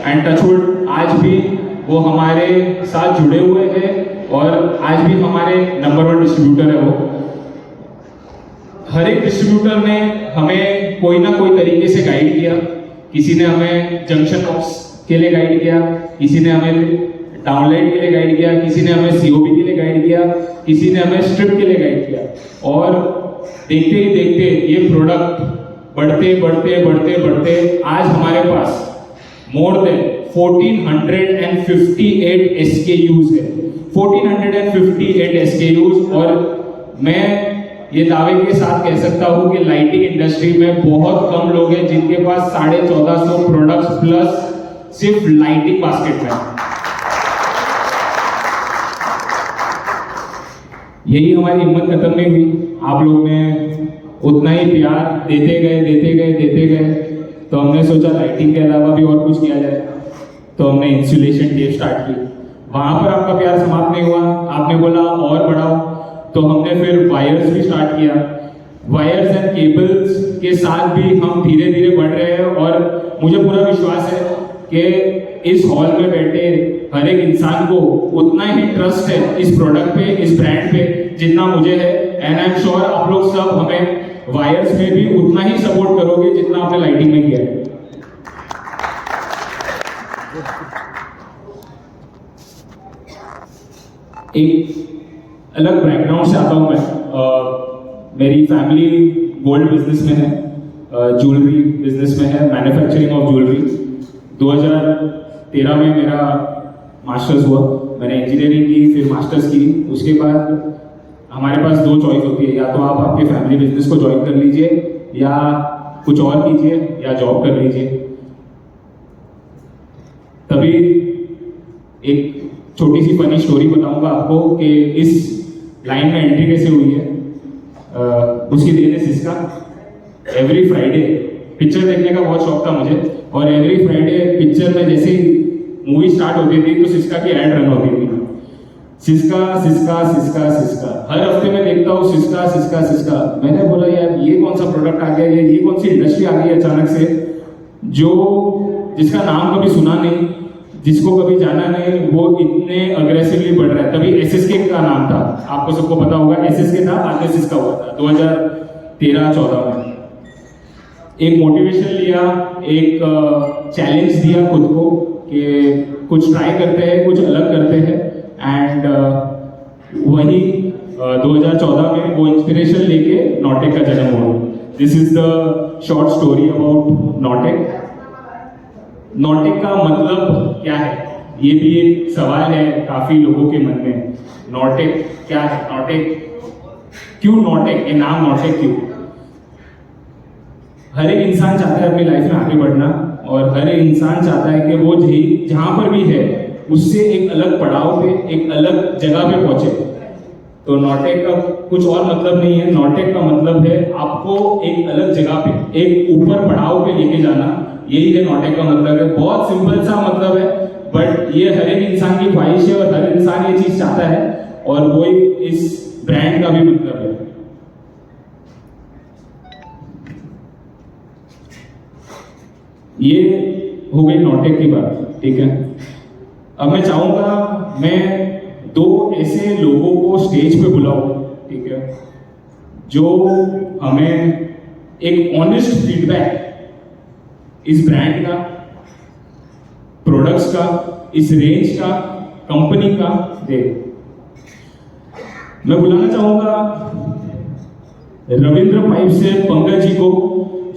And touchwood आज भी वो हमारे साथ जुड़े हुए हैं और आज भी हमारे नंबर 1 डिस्ट्रीब्यूटर है वो। हर एक डिस्ट्रीब्यूटर ने हमें कोई ना कोई तरीके से गाइड किया। किसी ने हमें जंक्शन बॉक्स के लिए गाइड किया, किसी ने हमें डाउनलाइन के लिए गाइड किया, किसी ने हमें सीओबी के लिए गाइड किया, किसी ने हमें स्ट्रिप के लिए गाइड किया। और देखते ही देखते ये प्रोडक्ट बढ़ते बढ़ते बढ़ते बढ़ते आज हमारे पास मोर देन 1458 SKUs है, 1458 SKUs। और मैं ये दावे के साथ कह सकता हूँ कि लाइटिंग इंडस्ट्री में बहुत कम लोग हैं जिनके पास 1450 प्रोडक्ट्स प्लस सिर्फ लाइटिंग बास्केट में। यही हमारी हिम्मत खत्म नहीं हुई। आप लोग ने उतना ही प्यार देते गए, तो हमने सोचा लाइटिंग के अलावा भी और कुछ किया जाए, तो हमने इंसुलेशन टेप स्टार्ट की। वहां पर आपका प्यार समाप्त नहीं हुआ, आपने बोला और बढ़ाओ, तो हमने फिर वायर्स भी स्टार्ट किया। वायर्स एंड केबल्स के साथ भी हम धीरे धीरे बढ़ रहे हैं और मुझे पूरा विश्वास है कि इस हॉल में बैठे हर एक इंसान को उतना ही ट्रस्ट है इस प्रोडक्ट पे, इस ब्रांड पे, जितना मुझे है। एंड आई एम श्योर आप लोग सब हमें वायर्स में भी उतना ही सपोर्ट करोगे जितना आपने लाइटिंग में किया है। एक अलग बैकग्राउंड से आता हूं मैं। मेरी फैमिली गोल्ड बिजनेस में है, ज्वेलरी बिजनेस में है, मैन्युफैक्चरिंग ऑफ ज्वेलरी। 2013 में मेरा मास्टर्स हुआ, मैंने इंजीनियरिंग की, फिर मास्टर्स की। उसके बाद हमारे पास 2 चॉइस होती है, या तो आप आपके फैमिली बिजनेस को ज्वाइन कर लीजिए या कुछ और कीजिए या जॉब कर लीजिए। तभी एक छोटी सी फनी स्टोरी बताऊंगा आपको कि इस लाइन में एंट्री कैसे हुई है। उसकी देन है सिस्का। एवरी फ्राइडे पिक्चर देखने का बहुत शौक था मुझे, और एवरी फ्राइडे पिक्चर में जैसे ही मूवी स्टार्ट होती थी तो सिस्का की ऐड रन होती थी। सिस्का सिस्का सिस्का सिस्का, हर हफ्ते में देखता हूँ सिस्का सिस्का सिस्का। मैंने बोला यार ये कौन सा प्रोडक्ट आ गया, ये कौन सी इंडस्ट्री आ गई अचानक से, जिसका नाम कभी सुना नहीं, जिसको कभी जाना नहीं, वो इतने अग्रेसिवली बढ़ रहा है। तभी SSK का नाम था, आपको सबको पता होगा, SSK था, बाद में सिस्का हुआ था 2013-14 में। एक मोटिवेशन लिया, एक चैलेंज दिया खुद को कि कुछ ट्राई करते हैं, कुछ अलग करते हैं। एंड वही 2014 में वो इंस्पिरेशन लेके नॉटेक का जन्म हुआ। This is the short story about नॉटेक। नॉटेक का मतलब क्या है, ये भी एक सवाल है काफी लोगों के मन में। नॉटेक क्या है, नॉटेक क्यों, नॉटेक, ये नाम नॉटेक क्यों? हर एक इंसान चाहता है अपनी लाइफ में आगे बढ़ना, और हर एक इंसान चाहता है कि वो जहां पर भी है उससे एक अलग पड़ाव पे, एक अलग जगह पे पहुंचे। तो नॉटेक का कुछ और मतलब नहीं है। नॉटेक का मतलब है आपको एक अलग जगह पे, एक ऊपर पड़ाव पे लेके जाना। यही है नॉटेक का मतलब है। बहुत सिंपल सा मतलब है, बट ये हर एक इंसान की ख्वाहिश है और हर इंसान ये चीज चाहता है, और वो इस ब्रांड का भी मतलब है। ये हो गई नॉटेक की बात, ठीक है। अब मैं चाहूंगा मैं 2 ऐसे लोगों को स्टेज पे बुलाऊं, ठीक है, जो हमें एक ऑनेस्ट फीडबैक इस ब्रांड का, प्रोडक्ट्स का, इस रेंज का, कंपनी का दे। मैं बुलाना चाहूंगा रविंद्र पाइप से पंकज जी को,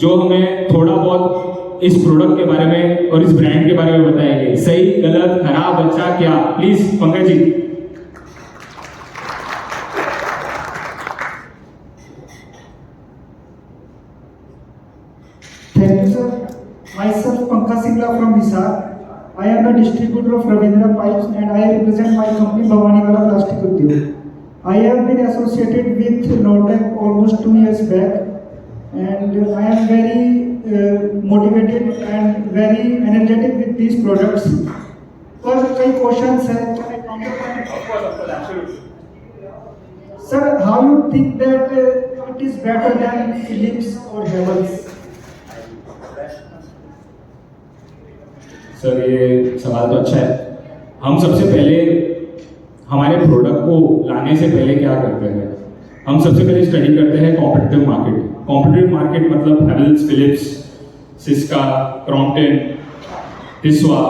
जो हमें थोड़ा बहुत इस प्रोडक्ट के बारे में और इस ब्रांड के बारे में बताएंगे। सही, गलत, खराब, अच्छा, क्या। Please Pankaj ji. Thank you, sir. Myself, Pankaj Singla from Hisar. I am a distributor of Ravindra Pipes and I represent my company Bhavaniwala Plastic Udyog. I have been associated with Nortec almost 2 years back and I am very motivated and very energetic with these products. पर कई questions हैं, can I counter? Of course, absolutely. Sir, how you think that it is better than Philips or Havells? Sir ये सवाल तो अच्छा है। हम सबसे पहले हमारे प्रोडक्ट को लाने से पहले क्या करते हैं, हम सबसे पहले स्टडी करते हैं कॉम्पिटिटिव मार्केट। कॉम्पिटिटिव मार्केट मतलब हैवेल्स, फिलिप्स, सिस्का, क्रॉम्पटन, टिस्वा,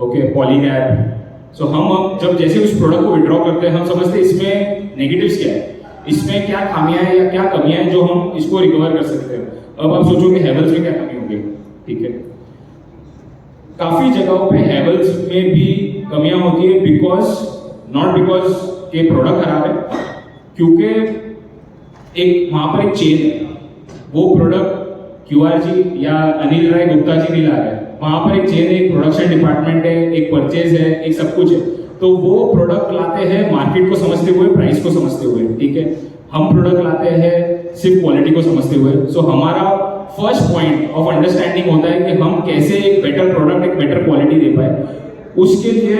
ओके, पॉलीगैप। सो हम अब जब जैसे उस प्रोडक्ट को विड्रॉ करते हैं, हम समझते हैं इसमें नेगेटिव्स क्या है, इसमें क्या खामियां हैं या क्या कमियां हैं जो हम इसको रिकवर कर सकते हैं। अब आप सोचो कि हैवेल्स में क्या कमी होगी, ठीक है। काफी जगहों पे हैवेल्स में भी कमियां होती है, नॉट बिकॉज के प्रोडक्ट खराब है, क्योंकि एक वहां पर एक चेन है। वो प्रोडक्ट QRG या अनिल राय गुप्ता जी नहीं ला रहे हैं, वहां पर एक चेन है, एक प्रोडक्शन डिपार्टमेंट है, एक परचेज है, एक सब कुछ है। तो वो प्रोडक्ट लाते हैं मार्केट को समझते हुए, प्राइस को समझते हुए, ठीक है। हम प्रोडक्ट लाते हैं सिर्फ क्वालिटी को समझते हुए। सो हमारा फर्स्ट पॉइंट ऑफ अंडरस्टैंडिंग होता है कि हम कैसे एक बेटर प्रोडक्ट, एक बेटर क्वालिटी दे पाए। उसके लिए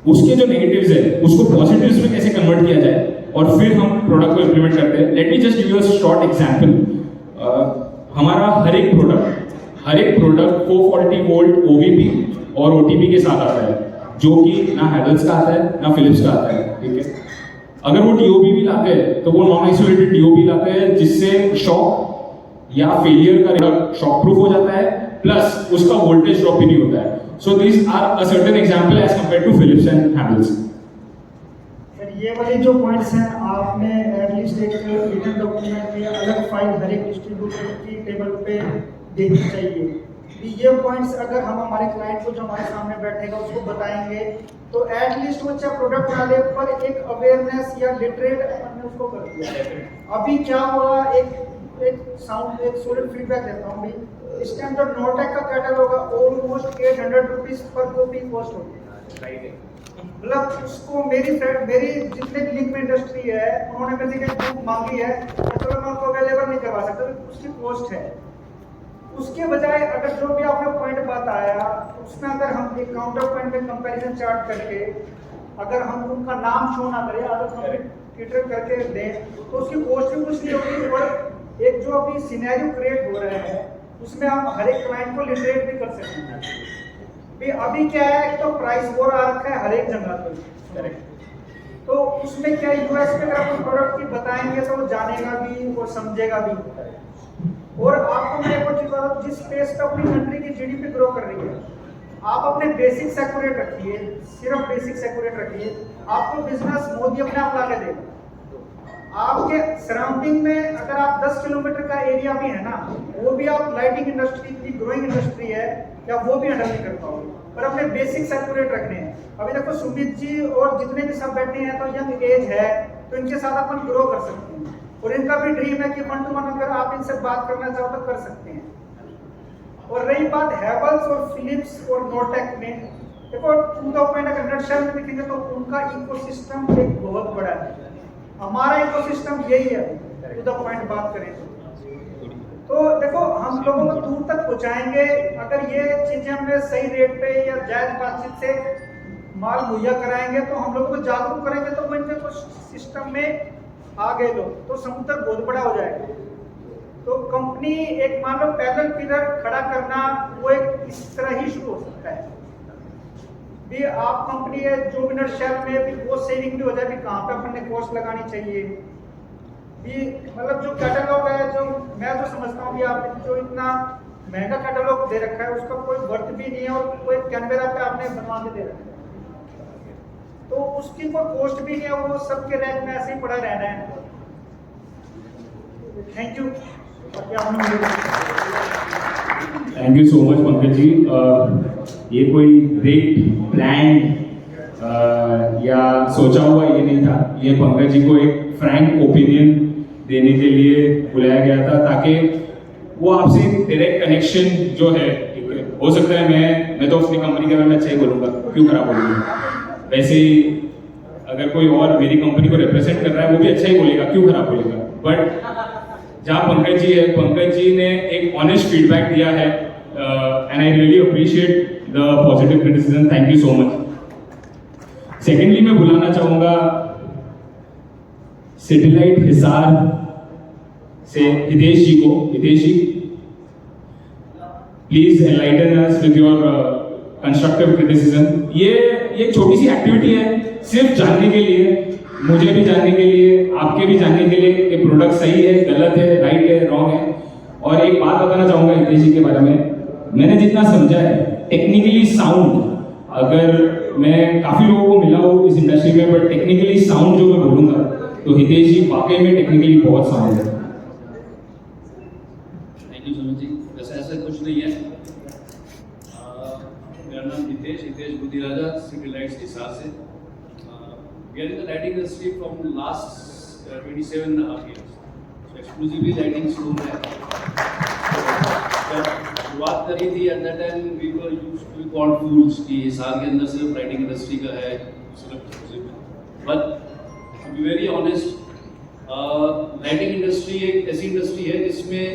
उसके जो नेगेटिव्स है उसको पॉजिटिव्स में कैसे कन्वर्ट किया जाए, और फिर हम प्रोडक्ट को इंप्लीमेंट करते हैं। Let me just give you a short example. हमारा हर एक प्रोडक्ट 440 वोल्ट OVP और OTP के साथ आता है, जो कि ना हैवेल्स का आता है ना फिलिप्स का आता है, ठीक है। अगर वो DOB भी लाते हैं तो वो नॉन आइसोलेटेड DOB लाते हैं, जिससे शॉक या फेलियर का शॉक प्रूफ हो जाता है, प्लस उसका वोल्टेज ड्रॉप भी नहीं होता है। So this are a certain example as compare to Philips and Havells. Sir ये वाले जो पॉइंट्स हैं आपने एटलीस्ट एक रिटन डॉक्यूमेंट में अलग फाइल हर एक डिस्ट्रीब्यूटर की टेबल पे देनी चाहिए कि ये पॉइंट्स अगर हम हमारे क्लाइंट को जो हमारे सामने बैठेगा उसको बताएंगे तो एटलीस्ट वो चाहे प्रोडक्ट वाले पर एक अवेयरनेस या लिटरेट हमने उसको कर दिया। अभी क्या हुआ, एक साउंड एक सॉलिड फीडबैक देता हूँ भाई। इस टाइम जो नोटेक का कैटलॉग है almost 800 rupees per copy cost होती है। मतलब उसको मेरी जितने भी लिंक में इंडस्ट्री है उन्होंने मेरे से बुक मांगी है, तो मैं उनको अवेलेबल नहीं करवा सकता, उसकी कॉस्ट है। उसके बजाय अगर जो भी आपने पॉइंट बताया उसमें अगर हम एक काउंटर पॉइंट में कंपैरिजन चार्ट करके अगर हम उनका नाम शो ना करें, अगर कंप्यूटर करके दें तो उसकी कॉस्ट भी कुछ नहीं होगी। और एक जो अभी सिनेरियो क्रिएट हो रहा है उसमें हम हर एक क्लाइंट को लिटरेट भी कर सकते हैं। अभी क्या है, तो प्राइस वॉर आ रखा है हर एक जगह पर, तो उसमें क्या यूएस में अगर आप प्रोडक्ट की बताएंगे तो वो जानेगा भी और समझेगा भी। और आपको मैं एक और चीज बता दूं, जिस स्पेस पे अपनी कंट्री की GDP ग्रो कर रही है, आप अपने बेसिक्स एक्यूरेट रखिए, सिर्फ बेसिक्स एक्यूरेट रखिए, आपको बिजनेस मोदी अपने आप ला के देगा। आपके सराउंडिंग में अगर आप 10 किलोमीटर का एरिया भी है ना, वो भी आप लाइटिंग इंडस्ट्री की ग्रोइंग इंडस्ट्री है या वो भी हैंडल नहीं कर पाओगे, पर अपने बेसिक्स एक्यूरेट रखने हैं। अभी देखो सुमित जी और जितने भी सब बैठे हैं तो यंग एज है, तो इनके साथ अपन ग्रो कर सकते हैं। और इनका भी ड्रीम है कि 1-to-1 अगर आप इनसे बात करना चाहो तो कर सकते हैं। और रही बात हैवेल्स और फिलिप्स और नोटेक में, देखो टू द पॉइंट अगर नटशेल में देखेंगे तो उनका इकोसिस्टम एक बहुत बड़ा है, हमारा इकोसिस्टम यही है। टू द पॉइंट बात करें तो देखो हम लोगों को दूर तक पहुंचाएंगे अगर ये चीजें हमें सही रेट पे या जायज बातचीत से माल मुहैया कराएंगे, तो हम लोगों को जागरूक करेंगे तो वो इनके कुछ सिस्टम में आ गए लोग तो समुद्र बहुत बड़ा हो जाएगा। तो कंपनी एक मान लो पैदल पिलर खड़ा करना वो एक इस तरह ही शुरू हो सकता है भी। आप कंपनी है जो भी नटशेल में भी वो सेविंग भी हो जाए भी, कहाँ पे अपन ने कॉस्ट लगानी चाहिए भी। मतलब जो कैटलॉग है, जो मैं तो समझता हूँ कि आपने जो इतना महंगा कैटलॉग दे रखा है उसका कोई वर्थ भी नहीं है और कोई कैनवेरा पे आपने बनवा के दे रखा है, तो उसकी कोई कॉस्ट भी नहीं है, वो सबके रैक में ऐसे ही पड़ा रहना है। Thank you. Thank you so much Pankaj ji. ये कोई ग्रेट प्लान या सोचा हुआ ये नहीं था, ये पंकज जी को एक फ्रैंक ओपिनियन देने के लिए बुलाया गया था ताकि वो आपसे डायरेक्ट कनेक्शन जो है, ठीक है, हो सकता है मैं तो अपनी कंपनी के बारे में अच्छा ही बोलूँगा, क्यों खराब बोलूँगा। वैसे ही अगर कोई और मेरी कंपनी को रिप्रेजेंट कर रहा है वो भी अच्छा ही बोलेगा, क्यों खराब बोलेगा। बट जहाँ पंकज जी है, पंकज जी ने एक ऑनेस्ट फीडबैक दिया है and I really appreciate the positive criticism, thank you so much. Secondly मैं बुलाना चाहूंगा सैटेलाइट हिसार से हितेश जी को। Hitesh ji, please enlighten us with your constructive criticism. ये छोटी सी एक्टिविटी है, सिर्फ जानने के लिए, मुझे भी जानने के लिए, आपके भी जानने के लिए कि प्रोडक्ट सही है, गलत है, राइट है, रॉन्ग है। और एक बात बताना चाहूंगा हितेश जी के बारे में, मैंने जितना समझा है टेक्निकली साउंड, अगर मैं काफी लोगों को मिला हूँ इस इंडस्ट्री में, बट टेक्निकली साउंड जो मैं बोलूंगा तो हितेश जी वाकई में टेक्निकली बहुत साउंड है। Thank you Sumit ji. वैसे ऐसा कुछ नहीं है। मेरा नाम हितेश बुद्धिराजा, सैटेलाइट्स हिसार से। We are in the lighting industry from last 27.5 years। So exclusively lighting शुरू है। शुरुआत करी थी at that time we were used to call fools कि हिसार के अंदर सिर्फ लाइटिंग इंडस्ट्री का है, सिर्फ। But to be very honest, lighting industry एक ऐसी इंडस्ट्री है जिसमें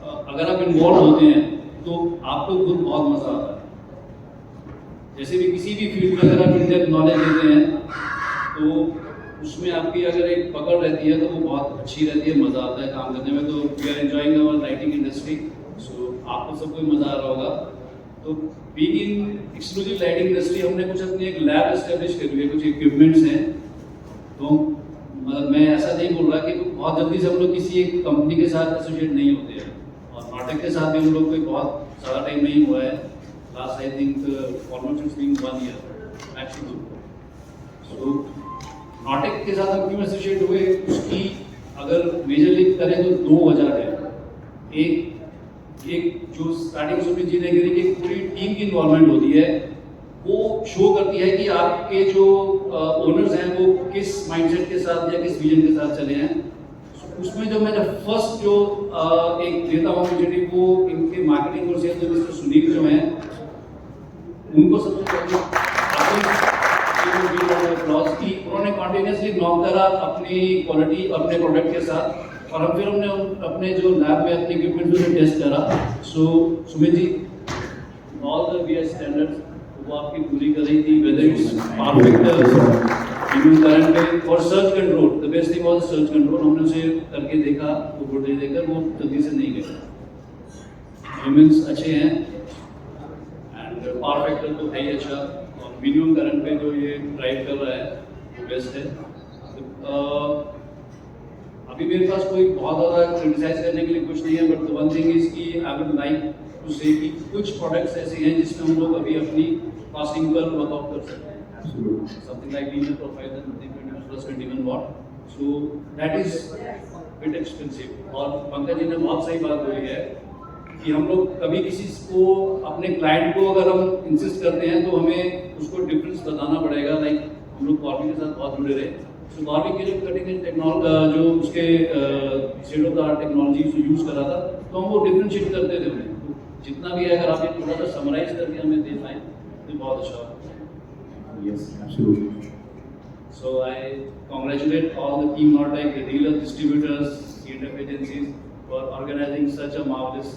अगर आप इन्वॉल्व होते हैं तो आपको खुद बहुत मजा आता है। जैसे भी किसी भी फील्ड में अगर आप इन-डेप्थ नॉलेज लेते हैं तो उसमें आपकी अगर एक पकड़ रहती है तो वो बहुत अच्छी रहती है, मजा आता है काम करने में। तो we are enjoying our lighting industry. So आपको सबको मजा आ रहा होगा। तो being in exclusive lighting industry हमने कुछ अपनी एक लैब एस्टेब्लिश करी है, कुछ इक्विपमेंट्स हैं। तो मतलब मैं ऐसा नहीं बोल रहा कि बहुत जल्दी से हम लोग किसी एक कंपनी के साथ एसोसिएट नहीं होते हैं, और नाटक के साथ भी हम लोग कोई बहुत ज़्यादा टाइम नहीं हुआ है। Last I think almost it's been 1 year actually. So नाटक के साथ हम क्यों एसोसिएट हुए, उसकी अगर मेजरली करें तो 2 वजह है। एक जो स्टार्टिंग सुमित जी ने करी कि पूरी टीम की इन्वॉल्वमेंट होती है, वो शो करती है कि आपके जो ओनर्स हैं वो किस माइंडसेट के साथ या किस विजन के साथ चले हैं। उसमें जो मैं जब फर्स्ट जो एक देता हूँ अपॉर्चुनिटी, वो इनके मार्केटिंग और सेल्स जो मिस्टर सुनील जो हैं, उनको सबसे पहले क्लॉज की उन्होंने कॉन्टिन्यूसली नॉक करा अपनी क्वालिटी अपने प्रोडक्ट के साथ, और अब फिर हमने अपने जो लैब में अपने इक्विपमेंट को टेस्ट करा। सो Sumit ji, all the BS standards वो आपकी पूरी कर रही थी, whether it's perfect in current पे और search control. The best thing was search control. हमने उसे करके देखा, वो वोल्टेज देखकर वो जल्दी से नहीं गया। ह्यूमंस अच्छे हैं एंड पावर फैक्टर तो है ही अच्छा, और मिनिमम करंट पे जो ये ड्राइव कर रहा है वो बेस्ट है। अभी मेरे पास कोई बहुत ज़्यादा क्रिटिसाइज करने के लिए कुछ नहीं है, बट वन थिंग इज कि आई वुड लाइक टू से कि कुछ प्रोडक्ट्स ऐसे हैं जिसमें हम लोग अभी अपनी कॉस्टिंग पर वर्कआउट कर सकते हैं। Something like linear profile +21 watt, so that is bit expensive. और पंकज जी ने बहुत सही बात बोली है कि हम लोग कभी किसी को, अपने क्लाइंट को अगर हम इंसिस्ट करते हैं तो हमें उसको डिफरेंस बताना पड़ेगा। लाइक हम लोग कॉर्बी के साथ बहुत जुड़े रहे, तो कॉर्बी की जो कटिंग एज टेक्नोलॉजी जो उसके state of the art technology जो यूज़ करा था, तो हम वो डिफरेंशिएट करते थे उन्हें। तो जितना भी है अगर आप ये थोड़ा सा समराइज करके हमें दे पाएँ तो बहुत अच्छा होगा। Yes, absolutely. So I congratulate all the team Nortec, the dealers, distributors, C&F agencies for organizing such a marvelous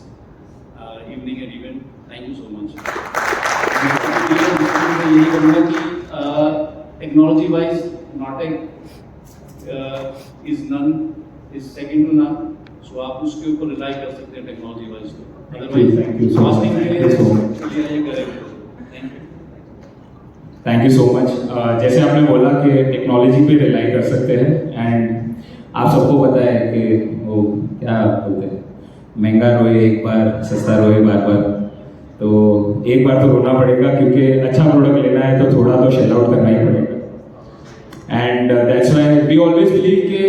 evening and event. Thank you so much. मैं यही कहूँगा कि technology wise Nortec is second to none. So आप उसके ऊपर rely कर सकते हैं टेक्नोलॉजी वाइज। अदरवाइज कॉस्टिंग के लिए ये करेंगे। Thank you so much. जैसे आपने बोला कि टेक्नोलॉजी पे रिलाई कर सकते हैं, एंड आप सबको पता है कि वो क्या बोलते हैं, महंगा रोए एक बार, सस्ता रोए बार बार। तो एक बार तो रोना पड़ेगा, क्योंकि अच्छा प्रोडक्ट लेना है तो थोड़ा तो शेल आउट करना ही पड़ेगा। And that's why we always believe कि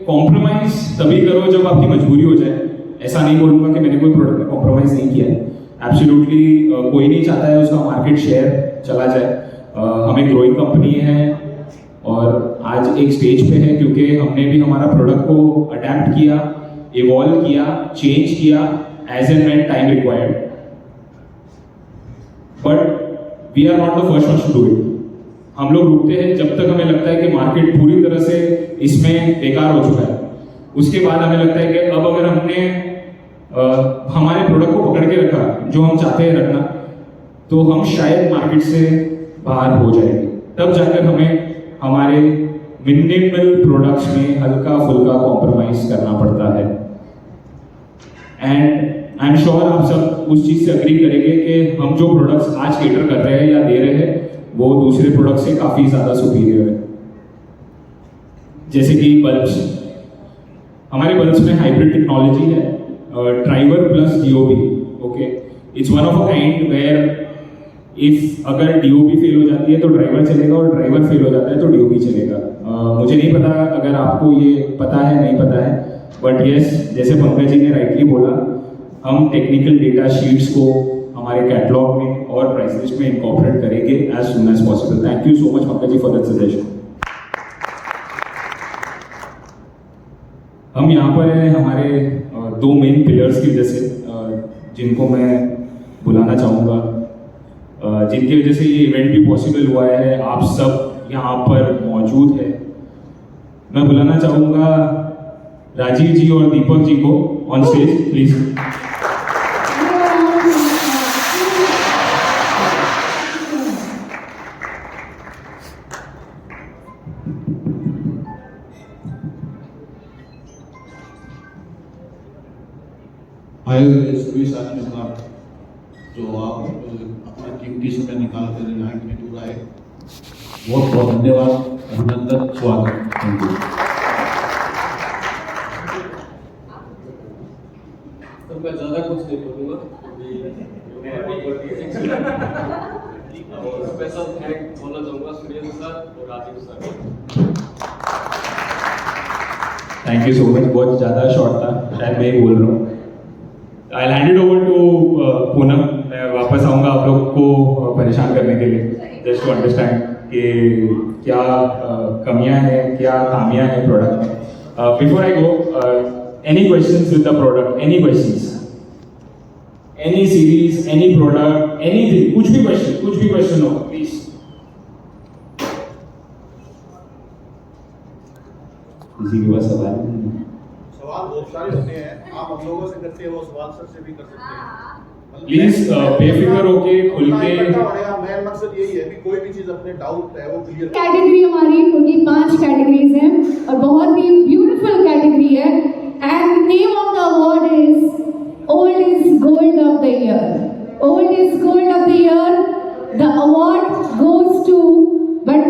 कॉम्प्रोमाइज तभी करो जब आपकी मजबूरी हो जाए। ऐसा नहीं बोलूँगा कि मैंने कोई प्रोडक्ट में कॉम्प्रोमाइज़ नहीं किया है, एब्सोल्युटली कोई नहीं चाहता है उसका मार्केट शेयर चला जाए। हमें ग्रोइंग कंपनी है और आज एक स्टेज पे है क्योंकि हमने भी हमारा प्रोडक्ट को अडेप्ट किया, इवॉल्व किया, चेंज किया as and when time required. But we are not the first ones to do it. हम लोग रुकते हैं जब तक हमें लगता है कि मार्केट पूरी तरह से इसमें बेकार हो चुका है। उसके बाद हमें लगता है कि अब अगर हमने हमारे प्रोडक्ट को पकड़ के रखा जो हम चाहते हैं रखना, तो हम शायद मार्केट से बाहर हो जाएंगे। तब जाकर हमें हमारे मिनिमल प्रोडक्ट्स में हल्का फुल्का कॉम्प्रोमाइज करना पड़ता है। एंड आई एम श्योर आप सब उस चीज़ से अग्री करेंगे कि हम जो प्रोडक्ट्स आज केटर कर रहे हैं या दे रहे हैं वो दूसरे प्रोडक्ट से काफ़ी ज़्यादा सुपीरियर है। जैसे कि बल्ब्स, हमारे बल्ब्स में हाइब्रिड टेक्नोलॉजी है, driver plus DOB. Okay, it's one of a kind where if अगर डीओबी फेल हो जाती है तो ड्राइवर चलेगा और ड्राइवर फेल हो जाता है तो डीओबी चलेगा। मुझे नहीं पता अगर आपको ये पता है नहीं पता है, बट यस, जैसे पंकज जी ने राइटली बोला, हम टेक्निकल डेटा शीट्स को हमारे कैटलॉग में और प्राइस लिस्ट में इनकॉर्पोरेट करेंगे as soon as possible. Thank you so much Pankaj ji for that suggestion. हम यहाँ पर हैं हमारे दो मेन पिलर्स की वजह से, जिनको मैं बुलाना चाहूँगा, जिनकी वजह से ये इवेंट भी पॉसिबल हुआ है, आप सब यहाँ पर मौजूद है। मैं बुलाना चाहूँगा राजीव जी और दीपक जी को ऑन स्टेज प्लीज। आए हुए सभी साथियों का जो आप अपना कीमती समय निकाल कर यहाँ इतनी दूर आए, बहुत बहुत धन्यवाद, अभिनंदन, स्वागत। Thank you. तो मैं ज़्यादा कुछ नहीं बोलूँगा, और स्पेशल थैंक बोलना चाहूँगा सुनील सर और Rajiv sir. Thank you so much. बहुत ज़्यादा शॉर्ट था, शायद मैं ही बोल रहा हूँ। I hand it over to Poonam. मैं वापस आऊँगा आप लोग को परेशान करने के लिए, जस्ट टू अंडरस्टैंड कि क्या कमियां हैं, क्या खामियां हैं प्रोडक्ट में। Before I go, any questions with the product, any questions, any series, any product, anything, कुछ भी क्वेश्चन हो प्लीज। किसी के पास सवाल नहीं है? सवाल बहुत सारे होते हैं, आप हम लोगों से करते हैं वो सवाल सर से भी कर सकते हैं। प्लीज बेफिक्र होके खुल के। मेन मकसद यही है कि कोई भी चीज अपने डाउट है वो क्लियर। कैटेगरी हमारी होगी 5 कैटेगरीज हैं और बहुत ही ब्यूटीफुल कैटेगरी है। And name of the award is old is gold of the year. Old is gold of the year, the award goes to, but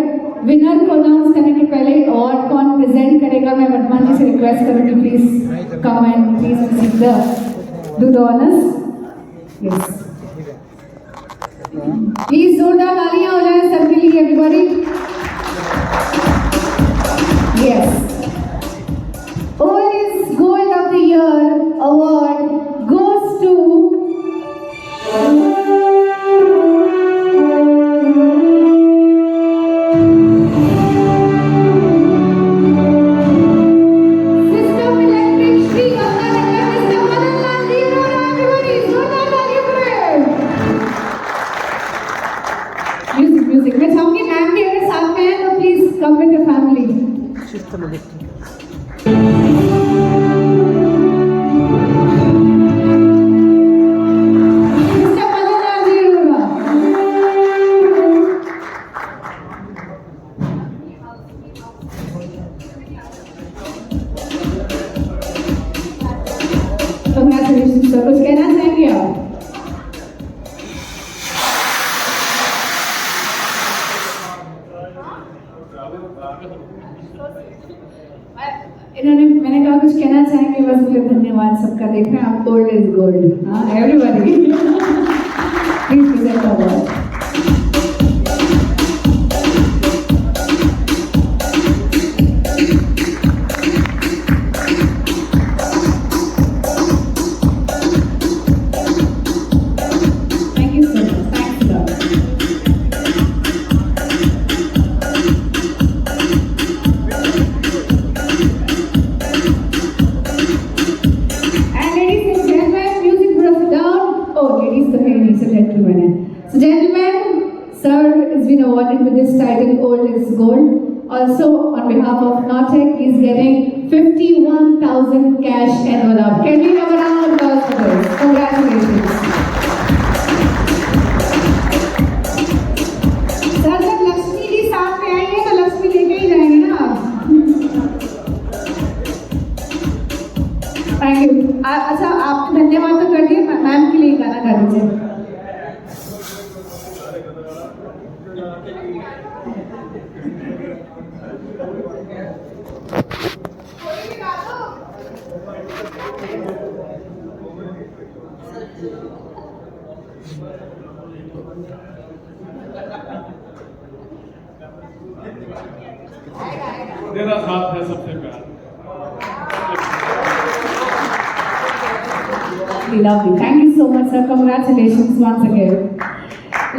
winner को अनाउंस करने के पहले अवार्ड कौन प्रेजेंट करेगा, मैं वर्तमान जी से रिक्वेस्ट करूंगी please come and please receive the do the honours. Yes, please जोरदार तालियां हो जाए सर के लिए everybody. Yes, old is gold of the year award goes to music. मैं चाहूंगी मैम भी अगर साथ में है तो please come with your family. Congratulations sir, कुछ कहना चाहेंगे आप? इन्होंने, मैंने कहा कुछ कहना चाहेंगे, बस बोले धन्यवाद सबका। देख रहे हैं आप, गोल्ड इज गोल्ड। हाँ, everybody please present the award. है नहीं, सब जेंटलमैन है। So gentlemen, sir has been awarded with this title, Old is Gold. Also, on behalf of Nortec, he is getting 51,000 cash envelope. Can we have a round of applause for this? Congratulations. Sir जब लक्ष्मी जी साथ में आई है तो लक्ष्मी लेके ही जाएंगे ना आप। Thank you. अच्छा, आपने धन्यवाद तो कर दिया, मैम के लिए गाना गा दीजिए। मेरा साथ है सबसे प्यार। Lovely. Thank you so much, sir. Congratulations once again.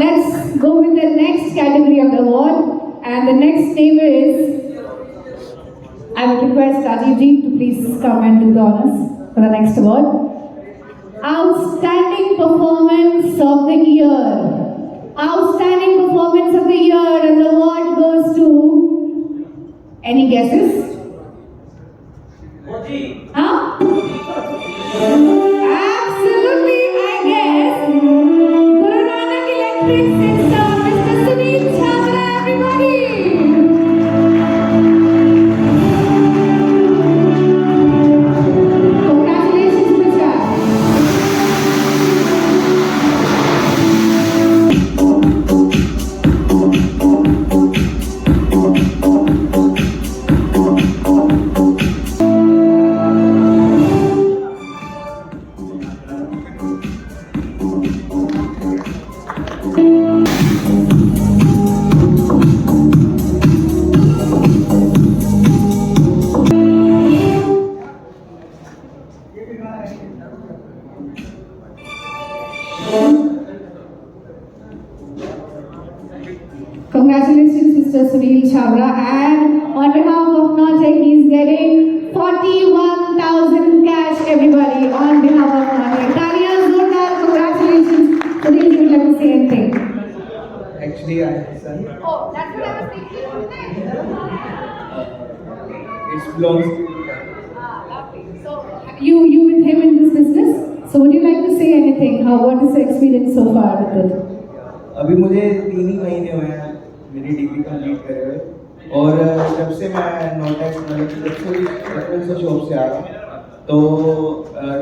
Let's go with the next category of the award, and the next name is. I would request Rajiv ji to please come and do the honors for the next award. Outstanding Performance of the Year. Outstanding Performance of the Year, and the award goes to. Any guesses? Huh? Absolutely, I guess. Guru Nanak Electric System, Mr. Sunil Chhabra, everybody. Congratulations, Mr. Congratulations, Mr. Sunil Chhabra, and on behalf of Nortec, he is getting 41,000 cash, everybody, on behalf of Nortec. Taliyan Zordar, congratulations. Sunil, you would like to say anything? Actually, I have a son. Oh, that's what I was thinking. It belongs to Lovely. So, you with him in this business? So, would you like to say anything? What is the experience so far with it? अभी मुझे 3 ही महीने हुए हैं मेरी degree complete करे हुए, और जब से मैं नोटेक बचपन से शॉप से आ रहा हूँ तो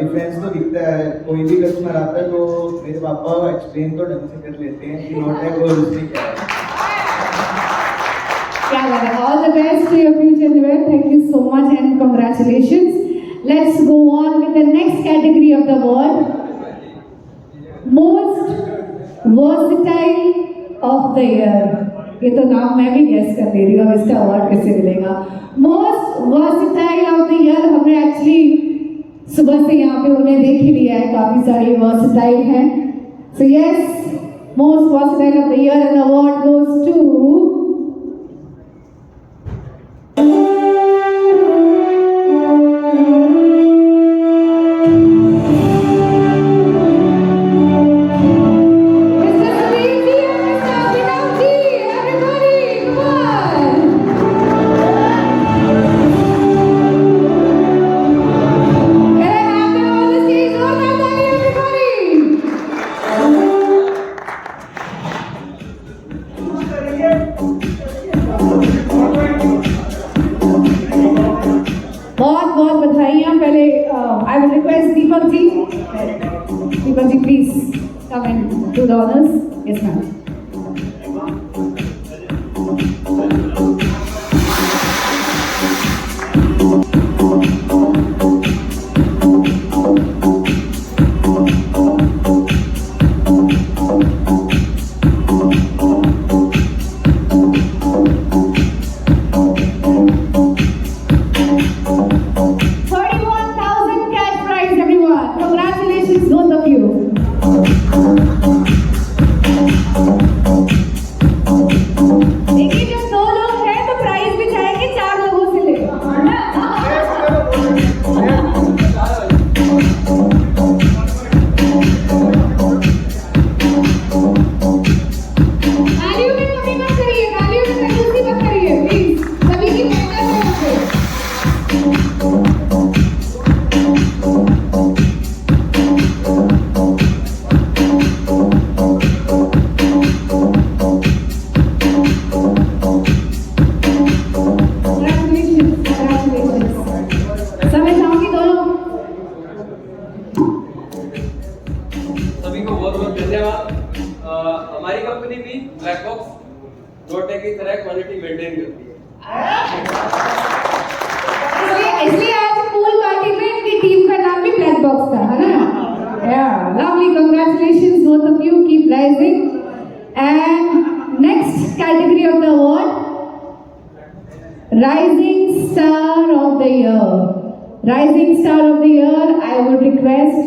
डिफरेंस तो दिखता है। कोई भी कस्टमर आता है तो मेरे पापा एक्सप्लेन तो ढंग से कर लेते हैं कि नोटेक और उसने क्या है। क्या बात है। All the best to your future endeavor. Thank you so much and congratulations. Let's go on with the next category of the award. Most versatile of the year. ये तो नाम मैं भी गेस कर दे रही हूँ, अब इसका अवार्ड कैसे मिलेगा। Most versatile of the year, हमने एक्चुअली सुबह से यहाँ पे उन्हें देख ही लिया है, काफी सारी वर्सिटाइल हैं। So yes, most versatile of the year and award goes to Deepak ji, please come and do the honors. Yes, ma'am. हमारी कंपनी भी ब्लैक बॉक्स नोट की तरह क्वालिटी मेंटेन करती है। इसलिए आज पूल पार्टी में इनकी टीम का नाम भी ब्लैक बॉक्स था, है ना? Yeah, lovely. Congratulations, both of you. Keep rising. And next category of the award, Rising Star of the Year. Rising Star of the Year. I would request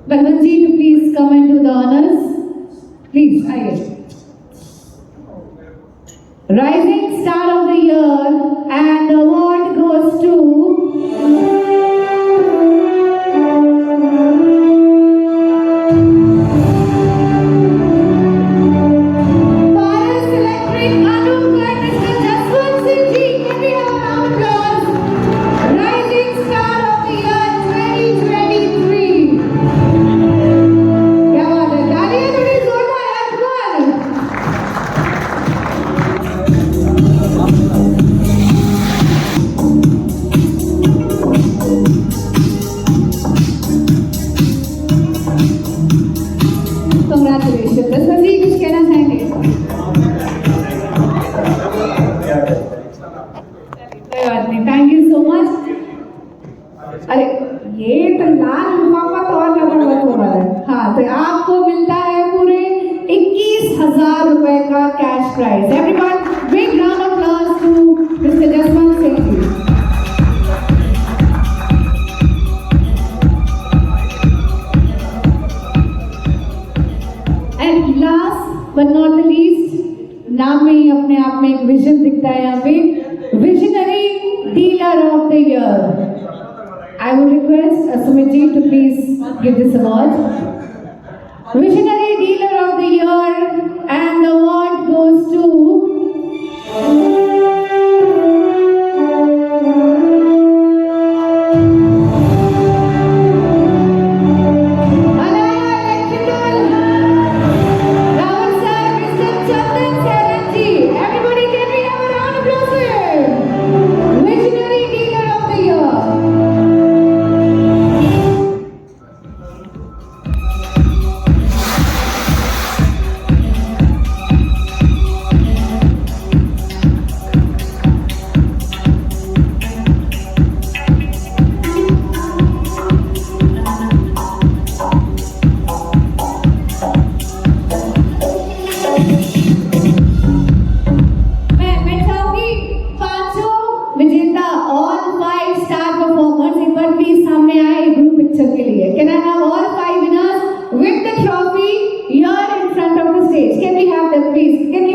Balwant ji to please come and do the honors. Please, aye. Rising Star of the Year, and the award goes to Paras Electric Anup and Mr. Jaswant Singh ji. Can we have an applause? Rising Star of the Year 2023. क्या बात है, तालियां थोड़ी जोरदार यार, come on. Congratulations. Jaswant ji, कुछ कहना चाहेंगे? कोई बात नहीं, थैंक यू सो मच। अरे ये तो लाल लिफाफा तो और ज्यादा हो रहा है। हाँ, तो आपको मिलता है पूरे 21,000 रुपए का cash prize. Everyone, big round of applause to mister Jaswant Singh ji. And last but not the least, नाम में ही अपने आप में एक विजन दिखता है यहाँ पे, visionary dealer of the year. I would request Sumit ji to please give this award. Visionary Dealer of the Year, and the award goes to Can I have all 5 winners with the trophy here in front of the stage? Can we have them, please? Can we